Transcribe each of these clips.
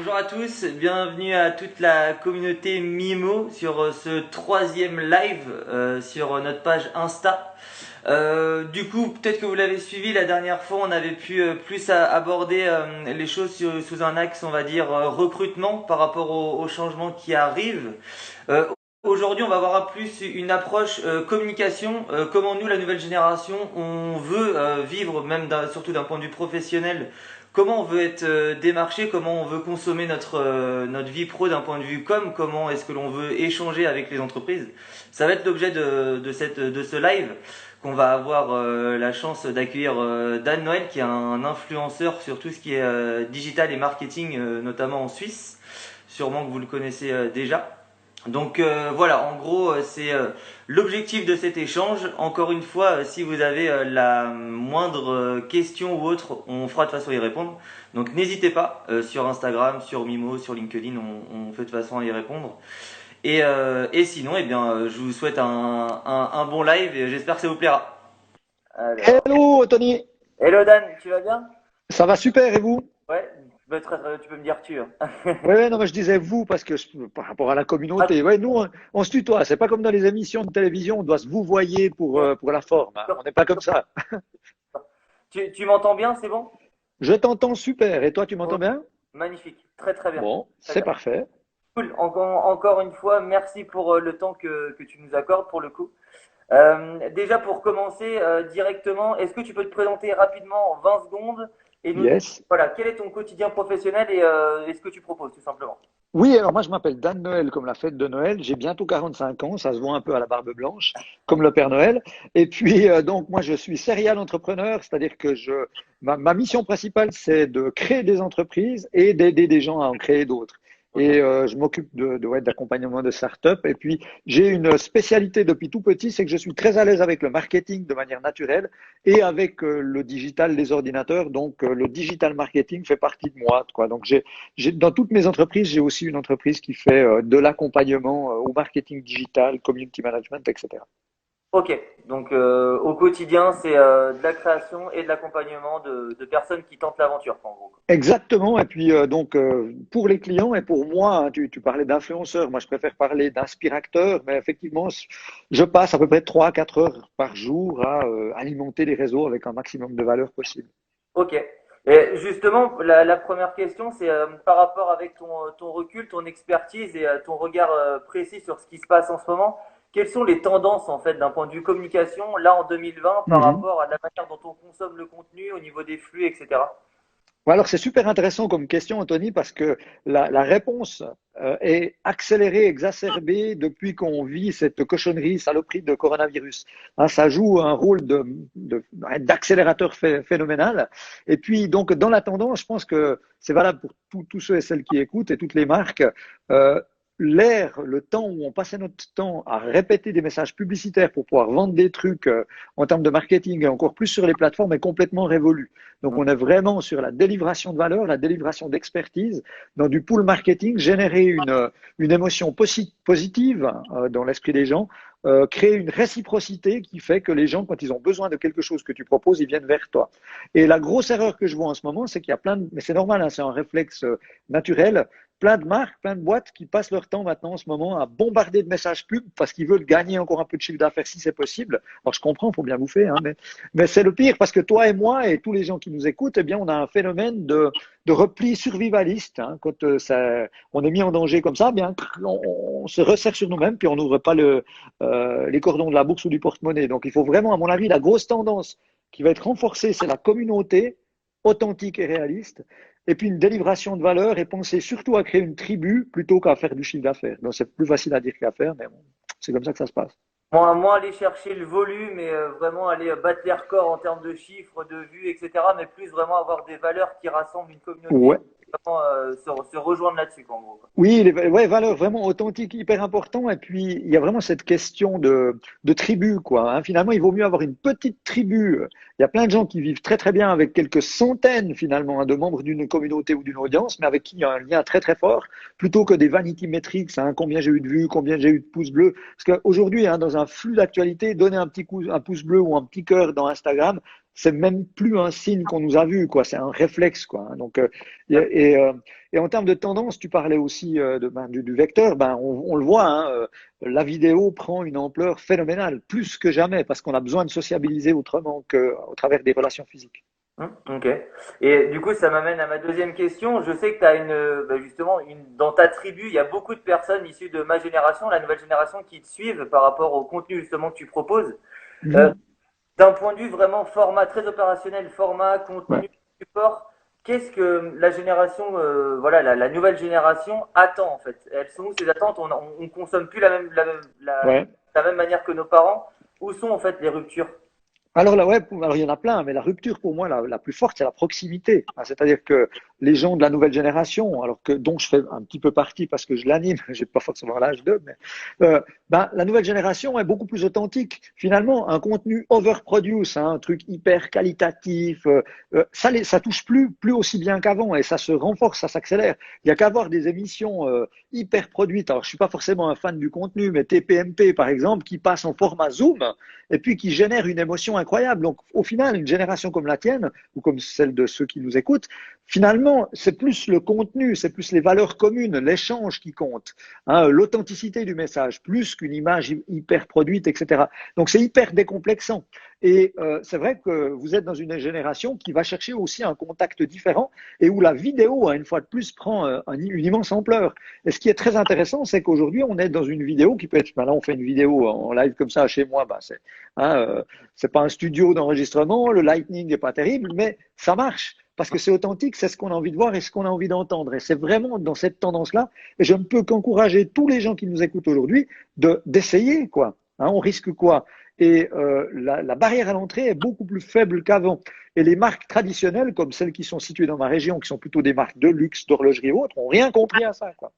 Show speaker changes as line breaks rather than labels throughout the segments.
Bonjour à tous, bienvenue à toute la communauté Mimo sur ce troisième live sur notre page Insta. Du coup, peut-être que vous l'avez suivi la dernière fois, on avait pu plus aborder les choses sous un axe, on va dire, recrutement par rapport aux changements qui arrivent. Euh, Aujourd'hui, on va voir plus une approche communication, comment nous, la nouvelle génération, on veut vivre, même surtout d'un point de vue professionnel, comment on veut être démarché, comment on veut consommer notre vie pro d'un point de vue comment est-ce que l'on veut échanger avec les entreprises. Ça va être l'objet de ce live qu'on va avoir la chance d'accueillir Dan Noël, qui est un influenceur sur tout ce qui est digital et marketing, notamment en Suisse. Sûrement que vous le connaissez déjà. Donc voilà, en gros, c'est l'objectif de cet échange. Encore une fois, si vous avez la moindre question ou autre, on fera de toute façon y répondre. Donc n'hésitez pas, sur Instagram, sur Mimo, sur LinkedIn, on fait de toute façon à y répondre. Et sinon, eh bien, je vous souhaite un bon live et j'espère que ça vous plaira. Alors,
Hello Tony,
hello Dan, tu vas bien?
ça va super et vous?
Ouais, tu peux me dire tu. Hein.
Ouais, non, mais je disais vous parce que par rapport à la communauté, ouais, nous on se tutoie, c'est pas comme dans les émissions de télévision, on doit se vous voyer pour la forme, hein. On n'est pas comme ça.
Tu m'entends bien, c'est bon?
Je t'entends super et toi tu m'entends
Oh,
bien?
magnifique, très très bien.
Bon,
Très
c'est
bien.
parfait.
Cool. Encore une fois, merci pour le temps que tu nous accordes pour le coup. Déjà pour commencer directement, est-ce que tu peux te présenter rapidement en 20 secondes et nous dire
Yes.
voilà, quel est ton quotidien professionnel et ce que tu proposes tout simplement.
Oui, alors moi je m'appelle Dan Noël comme la fête de Noël, j'ai bientôt 45 ans, ça se voit un peu à la barbe blanche, comme le Père Noël. Et puis donc moi je suis serial entrepreneur, c'est-à-dire que ma mission principale c'est de créer des entreprises et d'aider des gens à en créer d'autres.
Ok.
Et je m'occupe ouais, d'accompagnement de start-up. Et puis j'ai une spécialité depuis tout petit, c'est que je suis très à l'aise avec le marketing de manière naturelle et avec le digital, les ordinateurs. Donc le digital marketing fait partie de moi, quoi. Donc dans toutes mes entreprises, j'ai aussi une entreprise qui fait de l'accompagnement au marketing digital, community management, etc.
Ok. Donc au quotidien, c'est de la création et de l'accompagnement de personnes qui tentent l'aventure, en gros.
Exactement. Et puis donc pour les clients et pour moi, hein, tu parlais d'influenceur. Moi, je préfère parler d'inspirateur, mais effectivement, je passe à peu près 3 à 4 heures par jour à alimenter les réseaux avec un maximum de valeur possible.
Ok. Et justement, la première question, c'est par rapport avec ton recul, ton expertise et ton regard précis sur ce qui se passe en ce moment, quelles sont les tendances en fait d'un point de vue communication là en 2020 par
Mhm.
rapport à la manière dont on consomme le contenu au niveau des flux, etc.
Ouais, alors c'est super intéressant comme question, Anthony, parce que la réponse est accélérée, exacerbée depuis qu'on vit cette cochonnerie, saloperie de coronavirus. Hein, ça joue un rôle d'accélérateur phénoménal. Et puis donc dans la tendance, je pense que c'est valable pour tous ceux et celles qui écoutent et toutes les marques. Euh, le temps où on passait notre temps à répéter des messages publicitaires pour pouvoir vendre des trucs en termes de marketing et encore plus sur les plateformes est complètement révolu. Donc, on est vraiment sur la délivration de valeur, la délivration d'expertise, dans du pool marketing, générer une émotion positive dans l'esprit des gens, créer une réciprocité qui fait que les gens, quand ils ont besoin de quelque chose que tu proposes, ils viennent vers toi. Et la grosse erreur que je vois en ce moment, c'est qu'il y a mais c'est normal, hein, c'est un réflexe naturel, plein de marques, plein de boîtes qui passent leur temps maintenant en ce moment à bombarder de messages pubs parce qu'ils veulent gagner encore un peu de chiffre d'affaires si c'est possible. Alors je comprends, il faut bien bouffer, hein, mais c'est le pire parce que toi et moi et tous les gens qui nous écoutent, eh bien, on a un phénomène de repli survivaliste. Hein. Quand on est mis en danger comme ça, eh bien, on se resserre sur nous-mêmes puis on n'ouvre pas les cordons de la bourse ou du porte-monnaie. Donc il faut vraiment, à mon avis, la grosse tendance qui va être renforcée, c'est la communauté authentique et réaliste. Et puis une délivration de valeur et penser surtout à créer une tribu plutôt qu'à faire du chiffre d'affaires. Donc c'est plus facile à dire qu'à faire, mais bon, c'est comme ça que ça se passe.
Moins aller chercher le volume et vraiment aller battre les records en termes de chiffres, de vues, etc. Mais plus vraiment avoir des valeurs qui rassemblent une communauté
Ouais.
et vraiment se rejoindre là-dessus, quoi, en gros. Quoi.
Oui, ouais, valeurs vraiment authentiques, hyper important. Et puis, il y a vraiment cette question de tribu, quoi. Hein. Finalement, il vaut mieux avoir une petite tribu. Il y a plein de gens qui vivent très, très bien avec quelques centaines, finalement, hein, de membres d'une communauté ou d'une audience, mais avec qui il y a un lien très, très fort, plutôt que des vanity metrics, hein, combien j'ai eu de vues, combien j'ai eu de pouces bleus. Parce qu'aujourd'hui, hein, dans un flux d'actualité, donner un pouce bleu ou un petit cœur dans Instagram, c'est même plus un signe qu'on nous a vu, quoi. C'est un réflexe, quoi. Donc, et en termes de tendance, tu parlais aussi du vecteur. On le voit, hein, la vidéo prend une ampleur phénoménale, plus que jamais, parce qu'on a besoin de sociabiliser autrement qu'au travers des relations physiques.
Ok. Et du coup, ça m'amène à ma deuxième question. Je sais que tu as justement, dans ta tribu, il y a beaucoup de personnes issues de ma génération, la nouvelle génération, qui te suivent par rapport au contenu justement que tu proposes. Euh,
Mhm.
D'un point de vue vraiment format très opérationnel, format,
Ouais.
contenu, support, qu'est-ce que la génération, voilà, la nouvelle génération attend en fait? Elles sont où ces attentes? On consomme plus
Ouais.
la même manière que nos parents. Où sont en fait les ruptures?
Alors là, ouais, alors il y en a plein, mais la rupture pour moi, la plus forte, c'est la proximité. C'est-à-dire que les gens de la nouvelle génération, alors que dont je fais un petit peu partie parce que je l'anime, j'ai pas forcément l'âge d'eux, mais la nouvelle génération est beaucoup plus authentique. Finalement, un contenu overproduce, hein, un truc hyper qualitatif, ça touche plus aussi bien qu'avant et ça se renforce, ça s'accélère. Il y a qu'à voir des émissions hyper produites. Alors je suis pas forcément un fan du contenu, mais TPMP par exemple, qui passe en format Zoom et puis qui génère une émotion incroyable. Donc, au final, une génération comme la tienne, ou comme celle de ceux qui nous écoutent, finalement, c'est plus le contenu, c'est plus les valeurs communes, l'échange qui compte, hein, l'authenticité du message, plus qu'une image hyper produite, etc. Donc, c'est hyper décomplexant. Et c'est vrai que vous êtes dans une génération qui va chercher aussi un contact différent et où la vidéo, une fois de plus, prend une immense ampleur. Et ce qui est très intéressant, c'est qu'aujourd'hui, on est dans une vidéo qui peut être, là, on fait une vidéo en live comme ça chez moi, c'est Hein, c'est pas un studio d'enregistrement, le lightning n'est pas terrible, mais ça marche parce que c'est authentique, c'est ce qu'on a envie de voir et ce qu'on a envie d'entendre. Et c'est vraiment dans cette tendance-là. Et je ne peux qu'encourager tous les gens qui nous écoutent aujourd'hui d'essayer, quoi. Hein, on risque quoi? Et la barrière à l'entrée est beaucoup plus faible qu'avant. Et les marques traditionnelles, comme celles qui sont situées dans ma région, qui sont plutôt des marques de luxe, d'horlogerie ou autres, ont rien compris à ça, quoi.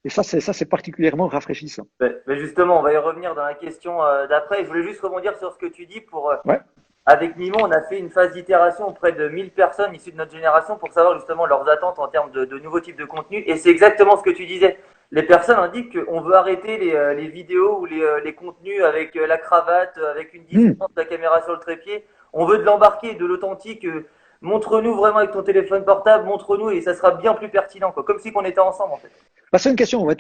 Et ça, c'est particulièrement rafraîchissant.
Mais justement, on va y revenir dans la question d'après. Je voulais juste rebondir sur ce que tu dis pour
Ouais.
avec Mimo, on a fait une phase d'itération auprès de 1000 personnes issues de notre génération pour savoir justement leurs attentes en termes de nouveaux types de contenus. Et c'est exactement ce que tu disais. Les personnes indiquent qu'on veut arrêter les vidéos ou les contenus avec la cravate, avec une
Hmm.
distance, la caméra sur le trépied. On veut de l'embarquer, de l'authentique. Montre-nous vraiment avec ton téléphone portable, montre-nous et ça sera bien plus pertinent, quoi. Comme si on était ensemble en fait.
C'est une question, ouais,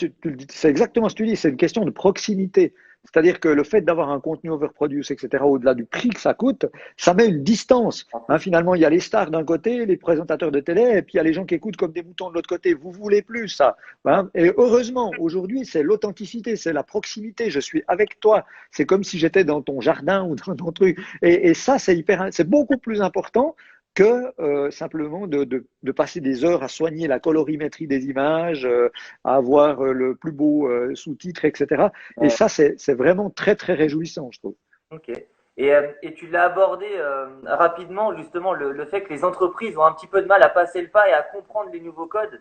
c'est exactement ce que tu dis, c'est une question de proximité. C'est-à-dire que le fait d'avoir un contenu overproduce, etc., au-delà du prix que ça coûte, ça met une distance. Hein, finalement, il y a les stars d'un côté, les présentateurs de télé, et puis il y a les gens qui écoutent comme des moutons de l'autre côté. Vous voulez plus ça. Hein, et heureusement, aujourd'hui, c'est l'authenticité, c'est la proximité. Je suis avec toi. C'est comme si j'étais dans ton jardin ou dans ton truc. Et ça, c'est beaucoup plus important que simplement de passer des heures à soigner la colorimétrie des images, à avoir le plus beau sous-titre, etc. Et ça, c'est vraiment très, très réjouissant, je trouve.
Ok. Et tu l'as abordé rapidement, justement, le fait que les entreprises ont un petit peu de mal à passer le pas et à comprendre les nouveaux codes.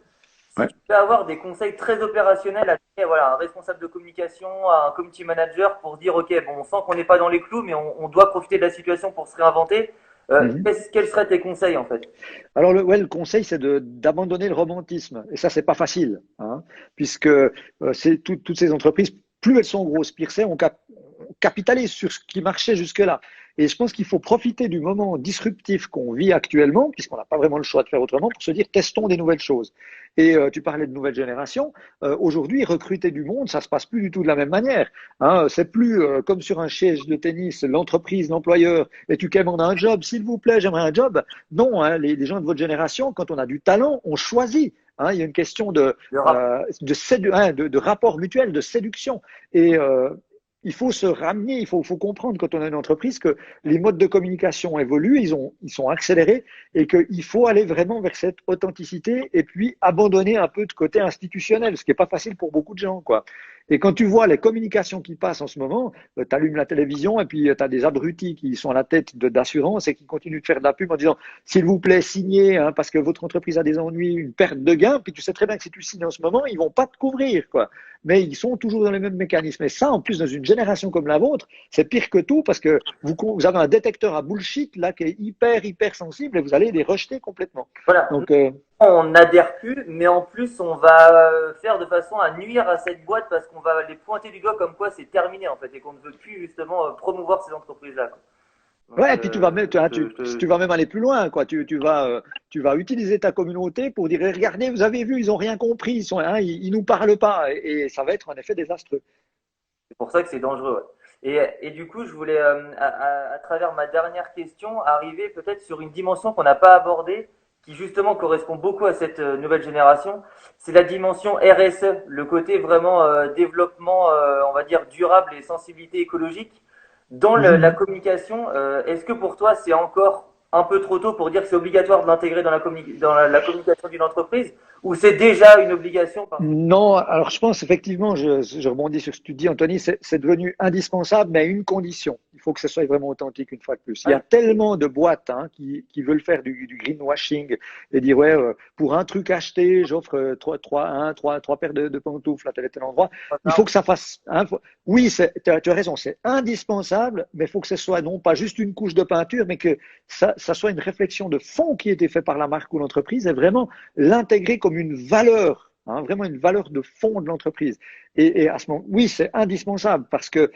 Si
Ouais.
tu peux avoir des conseils très opérationnels à donner voilà, à un responsable de communication, à un community manager pour dire, OK, bon, on sent qu'on n'est pas dans les clous, mais on doit profiter de la situation pour se réinventer,
Mhm.
quels seraient tes conseils en fait?
Alors, le conseil, c'est d'abandonner le romantisme. Et ça, c'est pas facile, hein, puisque toutes ces entreprises, plus elles sont grosses, pire c'est, on capitalise sur ce qui marchait jusque-là. Et je pense qu'il faut profiter du moment disruptif qu'on vit actuellement, puisqu'on n'a pas vraiment le choix de faire autrement, pour se dire testons des nouvelles choses. Et tu parlais de nouvelle génération. Aujourd'hui, recruter du monde, ça se passe plus du tout de la même manière. Hein. C'est plus comme sur un siège de tennis, l'entreprise, l'employeur, et tu commandes un job, s'il vous plaît, j'aimerais un job. Non, hein, les gens de votre génération, quand on a du talent, on choisit. Hein, il y a une question
Le rap.
de rapport mutuel, de séduction. Et il faut se ramener, il faut comprendre quand on a une entreprise que les modes de communication évoluent, ils sont accélérés et qu'il faut aller vraiment vers cette authenticité et puis abandonner un peu de côté institutionnel, ce qui n'est pas facile pour beaucoup de gens, quoi. Et quand tu vois les communications qui passent en ce moment, tu allumes la télévision et puis tu as des abrutis qui sont à la tête d'assurance et qui continuent de faire de la pub en disant s'il vous plaît, signez hein, parce que votre entreprise a des ennuis, une perte de gains. Puis tu sais très bien que si tu signes en ce moment, ils vont pas te couvrir, quoi. Mais ils sont toujours dans les mêmes mécanismes. Et ça, en plus, dans une génération comme la vôtre, c'est pire que tout parce que vous avez un détecteur à bullshit là qui est hyper sensible et vous allez les rejeter complètement.
Voilà.
Donc,
On n'adhère plus, mais en plus, on va faire de façon à nuire à cette boîte parce qu'on va les pointer du doigt comme quoi c'est terminé en fait et qu'on ne veut plus justement promouvoir ces entreprises-là, quoi. Donc,
Ouais, et puis tu vas même, tu vas même aller plus loin, quoi. Tu vas utiliser ta communauté pour dire, eh, regardez, vous avez vu, ils ont rien compris, ils nous parlent pas, et ça va être un effet désastreux.
c'est pour ça que c'est dangereux. Ouais. Et du coup, je voulais, à travers ma dernière question, arriver peut-être sur une dimension qu'on n'a pas abordée, qui justement correspond beaucoup à cette nouvelle génération. C'est la dimension RSE, le côté vraiment développement, on va dire, durable et sensibilité écologique. Dans la
Mhm.
communication, est-ce que pour toi, c'est encore un peu trop tôt pour dire que c'est obligatoire de l'intégrer dans la communication d'une entreprise, ou c'est déjà une obligation parce que...
Non, alors je pense effectivement, je rebondis sur ce que tu dis, Anthony, c'est devenu indispensable, mais à une condition. Il faut que ce soit vraiment authentique une fois de plus. Il y a
Oui,
tellement de boîtes qui veulent faire du greenwashing et dire, ouais, pour un truc acheté, j'offre trois paires de pantoufles à tel et tel endroit. Il faut que ça fasse. Hein, oui, tu as raison, c'est indispensable, mais il faut que ce soit non pas juste une couche de peinture, mais que ça soit une réflexion de fond qui a été faite par la marque ou l'entreprise et vraiment l'intégrer comme une valeur, hein, vraiment une valeur de fond de l'entreprise. Et à ce moment, oui, c'est indispensable parce que,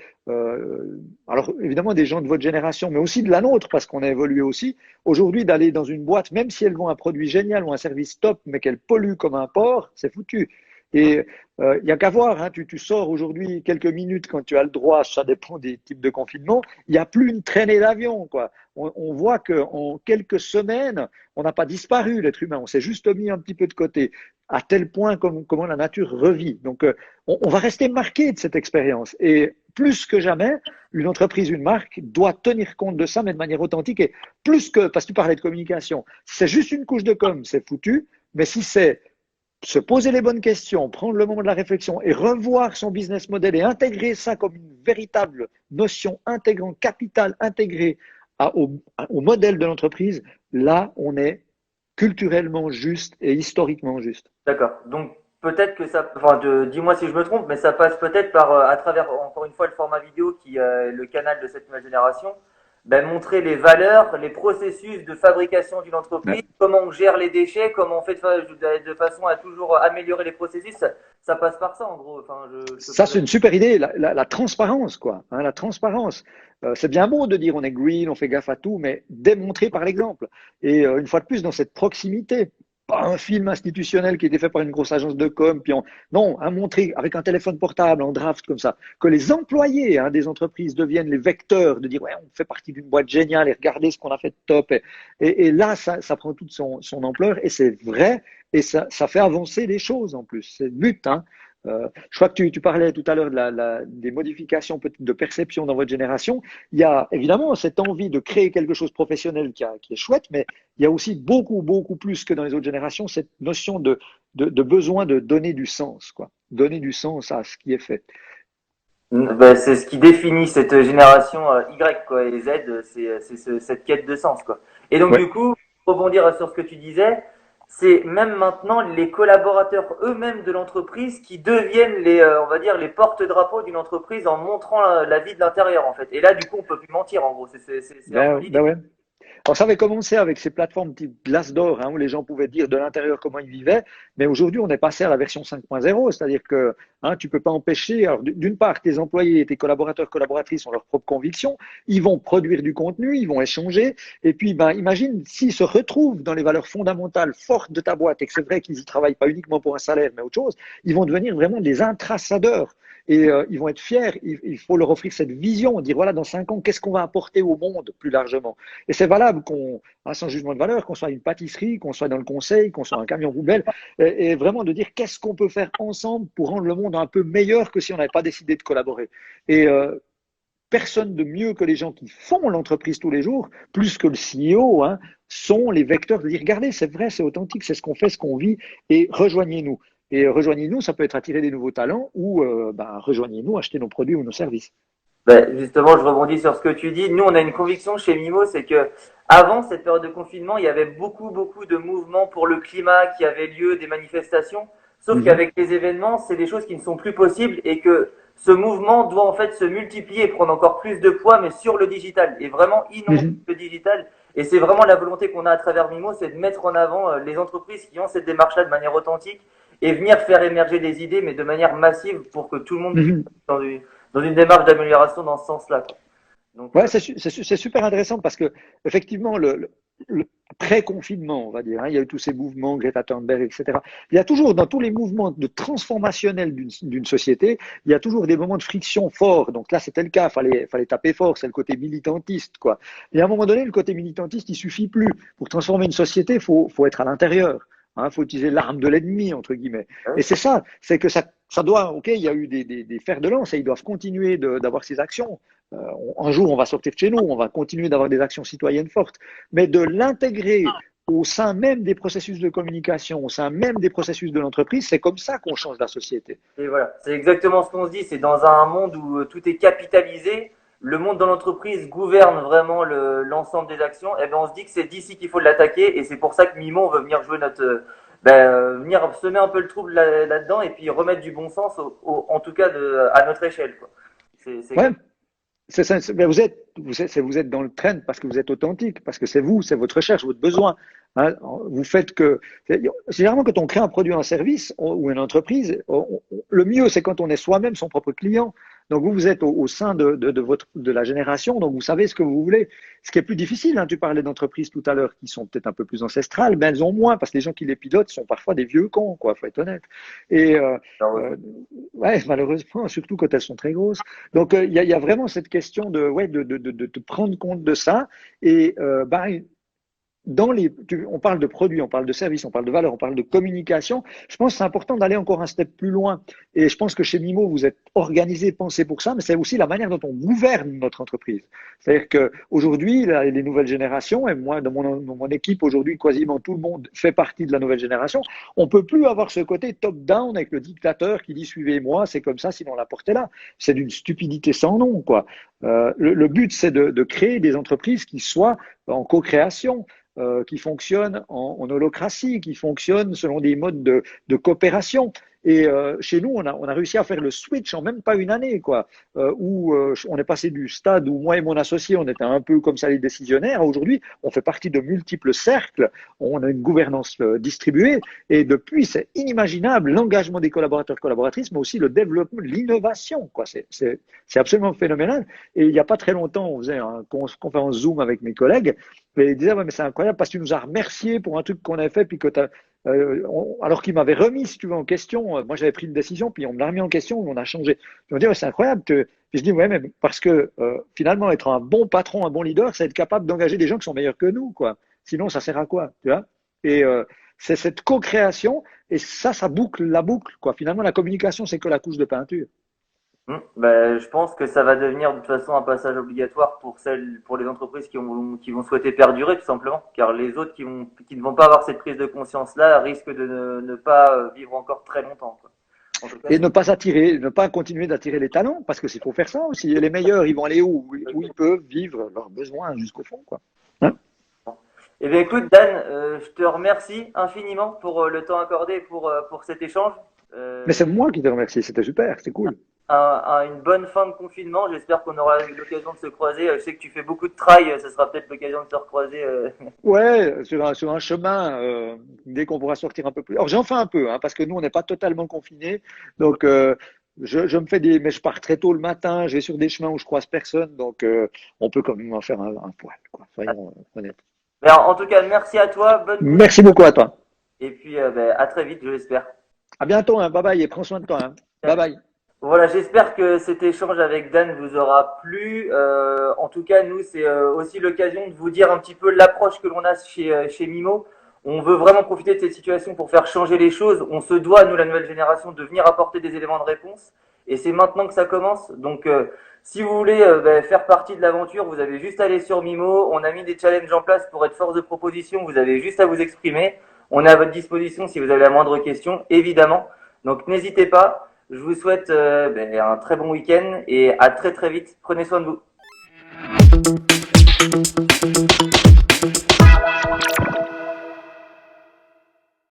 alors évidemment, des gens de votre génération, mais aussi de la nôtre, parce qu'on a évolué aussi, aujourd'hui, d'aller dans une boîte, même si elles vend un produit génial ou un service top, mais qu'elle pollue comme un porc, c'est foutu. Et il n'y a qu'à voir, hein, tu sors aujourd'hui quelques minutes quand tu as le droit, ça dépend des types de confinement, il n'y a plus une traînée d'avion, quoi. On voit qu'en quelques semaines, on n'a pas disparu, l'être humain, on s'est juste mis un petit peu de côté, à tel point comment la nature revit. Donc, on va rester marqué de cette expérience. Et plus que jamais, une entreprise, une marque doit tenir compte de ça, mais de manière authentique. Et plus que, parce que tu parlais de communication, si c'est juste une couche de com, c'est foutu. Mais si c'est se poser les bonnes questions, prendre le moment de la réflexion et revoir son business model et intégrer ça comme une véritable notion intégrant, capitale intégrée au modèle de l'entreprise, là, on est culturellement juste et historiquement juste.
d'accord. Donc peut-être que ça, enfin, dis-moi si je me trompe, mais ça passe peut-être par, à travers, encore une fois, le format vidéo qui est le canal de cette nouvelle génération, ben, montrer les valeurs, les processus de fabrication d'une entreprise, comment on gère les déchets, comment on fait de façon à toujours améliorer les processus. Ça passe par ça, en gros. Enfin, je te
Ça,
pose
c'est une super idée, la transparence, quoi. Hein, la transparence. C'est bien beau de dire on est green, on fait gaffe à tout, mais démontrer par l'exemple. Et une fois de plus, dans cette proximité, pas un film institutionnel qui a été fait par une grosse agence de com, non, à montrer avec un téléphone portable, en draft comme ça, que les employés, hein, des entreprises deviennent les vecteurs de dire ouais, on fait partie d'une boîte géniale et regardez ce qu'on a fait de top. Et là, ça prend toute son ampleur et c'est vrai et ça fait avancer les choses en plus. C'est le but, hein. Je crois que tu parlais tout à l'heure des modifications de perception dans votre génération. Il y a évidemment cette envie de créer quelque chose de professionnel qui est chouette, mais il y a aussi beaucoup, beaucoup plus que dans les autres générations, cette notion de besoin de donner du sens, quoi. Donner du sens à ce qui est fait.
ben, c'est ce qui définit cette génération Y, quoi, et Z, cette quête de sens, quoi. Et donc,
Ouais.
du coup, pour rebondir sur ce que tu disais, c'est même maintenant les collaborateurs eux-mêmes de l'entreprise qui deviennent on va dire, les porte-drapeaux d'une entreprise en montrant la vie de l'intérieur, en fait. Et là, du coup, on peut plus mentir, en gros. C'est un peu
Ben
l'idée.
ouais. Alors, ça avait commencé avec ces plateformes type Glassdoor, hein, où les gens pouvaient dire de l'intérieur comment ils vivaient, mais aujourd'hui, on est passé à la version 5.0, c'est-à-dire que hein, tu peux pas empêcher, alors d'une part, tes employés et tes collaborateurs, collaboratrices ont leurs propres convictions, ils vont produire du contenu, ils vont échanger, et puis ben, imagine s'ils se retrouvent dans les valeurs fondamentales fortes de ta boîte, et que c'est vrai qu'ils y travaillent pas uniquement pour un salaire, mais autre chose, ils vont devenir vraiment des intraçadeurs. Et ils vont être fiers, il faut leur offrir cette vision, dire voilà, dans 5 ans, qu'est-ce qu'on va apporter au monde plus largement. Et c'est valable sans jugement de valeur, qu'on soit une pâtisserie, qu'on soit dans le conseil, qu'on soit un camion poubelle, et vraiment de dire qu'est-ce qu'on peut faire ensemble pour rendre le monde un peu meilleur que si on n'avait pas décidé de collaborer. Et personne de mieux que les gens qui font l'entreprise tous les jours, plus que le CEO, hein, sont les vecteurs de dire regardez, c'est vrai, c'est authentique, c'est ce qu'on fait, ce qu'on vit, et rejoignez-nous. Et rejoignez-nous, ça peut être attirer des nouveaux talents ou rejoignez-nous, acheter nos produits ou nos services.
Ben, justement, je rebondis sur ce que tu dis. Nous, on a une conviction chez Mimo, c'est que avant cette période de confinement, il y avait beaucoup, beaucoup de mouvements pour le climat qui avaient lieu, des manifestations. Sauf
Mhm,
qu'avec les événements, c'est des choses qui ne sont plus possibles et que ce mouvement doit en fait se multiplier et prendre encore plus de poids, mais sur le digital et vraiment inonder
mhm,
le digital. Et c'est vraiment la volonté qu'on a à travers Mimo, c'est de mettre en avant les entreprises qui ont cette démarche-là de manière authentique et venir faire émerger des idées, mais de manière massive pour que tout le monde puisse
mhm.
dans une démarche d'amélioration dans ce sens-là. Donc,
Ouais, c'est super intéressant parce que effectivement le pré-confinement, on va dire, hein, il y a eu tous ces mouvements, Greta Thunberg, etc. Il y a toujours dans tous les mouvements de transformationnels d'une société, il y a toujours des moments de friction forts. Donc là, c'était le cas, fallait taper fort, c'est le côté militantiste, quoi. Et à un moment donné, le côté militantiste, il suffit plus. Pour transformer une société, faut être à l'intérieur. Hein, faut utiliser l'arme de l'ennemi, entre guillemets.
ouais.
Et c'est ça, c'est que ça doit, ok, il y a eu des fers de lance et ils doivent continuer d'avoir ces actions. Un jour, on va sortir de chez nous, on va continuer d'avoir des actions citoyennes fortes, mais de l'intégrer au sein même des processus de communication, au sein même des processus de l'entreprise, c'est comme ça qu'on change la société.
Et voilà, c'est exactement ce qu'on se dit. C'est dans un monde où tout est capitalisé, le monde dans l'entreprise gouverne vraiment l'ensemble des actions. Et ben on se dit que c'est d'ici qu'il faut l'attaquer, et c'est pour ça que Mimo veut venir jouer venir semer un peu le trouble là-dedans et puis remettre du bon sens, en tout cas à notre échelle, quoi. C'est
Ouais,
exactement.
mais vous êtes dans le trend parce que vous êtes authentique, parce que c'est vous, c'est votre recherche, votre besoin. Hein, vous faites que, généralement, quand on crée un produit, un service ou une entreprise, le mieux, c'est quand on est soi-même son propre client. Donc vous êtes au sein de la génération, donc vous savez ce que vous voulez. Ce qui est plus difficile, hein, tu parlais d'entreprises tout à l'heure qui sont peut-être un peu plus ancestrales, mais elles ont moins parce que les gens qui les pilotent sont parfois des vieux cons, quoi, faut être honnête. Et euh, ouais, malheureusement, surtout quand elles sont très grosses. Donc il y a vraiment cette question de prendre compte de ça et on parle de produits, on parle de services, on parle de valeurs, on parle de communication. Je pense que c'est important d'aller encore un step plus loin. Et je pense que chez Mimo, vous êtes organisé, pensé pour ça, mais c'est aussi la manière dont on gouverne notre entreprise. C'est-à-dire qu'aujourd'hui, les nouvelles générations, et moi, dans mon équipe, aujourd'hui, quasiment tout le monde fait partie de la nouvelle génération, on peut plus avoir ce côté top-down avec le dictateur qui dit suivez-moi, c'est comme ça, sinon la porte est là. C'est d'une stupidité sans nom, quoi. Le but, c'est de créer des entreprises qui soient en co-création, qui fonctionnent en holocratie, qui fonctionnent selon des modes de coopération. Et chez nous, on a réussi à faire le switch en même pas une année, quoi, où on est passé du stade où moi et mon associé, on était un peu comme ça les décisionnaires. Aujourd'hui, on fait partie de multiples cercles, on a une gouvernance distribuée, et depuis, c'est inimaginable l'engagement des collaborateurs, collaboratrices, mais aussi le développement, l'innovation, quoi. C'est absolument phénoménal. Et il n'y a pas très longtemps, on faisait une conférence Zoom avec mes collègues, et ils disaient, ouais, mais c'est incroyable parce que tu nous as remercié pour un truc qu'on avait fait, puis que alors qu'il m'avait remis, si tu veux, en question. Moi, j'avais pris une décision, puis on me l'a remis en question, on a changé. Ils m'ont dit, ouais, c'est incroyable. Puis je dis, ouais, mais parce que finalement, être un bon patron, un bon leader, c'est être capable d'engager des gens qui sont meilleurs que nous, quoi. Sinon, ça sert à quoi, tu vois? Et c'est cette co-création, et ça boucle la boucle, quoi. Finalement, la communication, c'est que la couche de peinture.
Je pense que ça va devenir de toute façon un passage obligatoire pour les entreprises qui vont souhaiter perdurer, tout simplement, car les autres qui ne vont pas avoir cette prise de conscience-là risquent de ne pas vivre encore très longtemps, quoi. En tout cas,
Et ne pas continuer d'attirer les talents, parce que s'il faut faire ça aussi. Et les meilleurs, ils vont aller où ils peuvent vivre leurs besoins jusqu'au fond, quoi. Hein.
eh bien, écoute, Dan, je te remercie infiniment pour le temps accordé pour cet échange.
Mais
Euh,
c'est moi qui te remercie, c'était super, c'est cool.
une bonne fin de confinement. J'espère qu'on aura eu l'occasion de se croiser. Je sais que tu fais beaucoup de trail, ce sera peut-être l'occasion de se recroiser.
Ouais, sur un chemin, dès qu'on pourra sortir un peu plus. Alors j'en fais un peu, hein, parce que nous, on n'est pas totalement confinés. Donc, je me fais mais je pars très tôt le matin, je vais sur des chemins où je croise personne, donc on peut quand même en faire un poil, quoi. Soyons honnêtes.
Mais en tout cas, merci à toi, bonne continuité,
Merci beaucoup à toi.
et puis à très vite, je l'espère.
À bientôt, hein, bye bye, et prends soin de toi, hein. Bye bye.
Voilà, j'espère que cet échange avec Dan vous aura plu. En tout cas, nous, c'est aussi l'occasion de vous dire un petit peu l'approche que l'on a chez Mimo. On veut vraiment profiter de cette situation pour faire changer les choses. On se doit, nous, la nouvelle génération, de venir apporter des éléments de réponse. Et c'est maintenant que ça commence. Donc, si vous voulez faire partie de l'aventure, vous avez juste à aller sur Mimo. On a mis des challenges en place pour être force de proposition. Vous avez juste à vous exprimer. On est à votre disposition si vous avez la moindre question, évidemment. Donc, n'hésitez pas. Je vous souhaite un très bon week-end et à très très vite. Prenez soin de vous.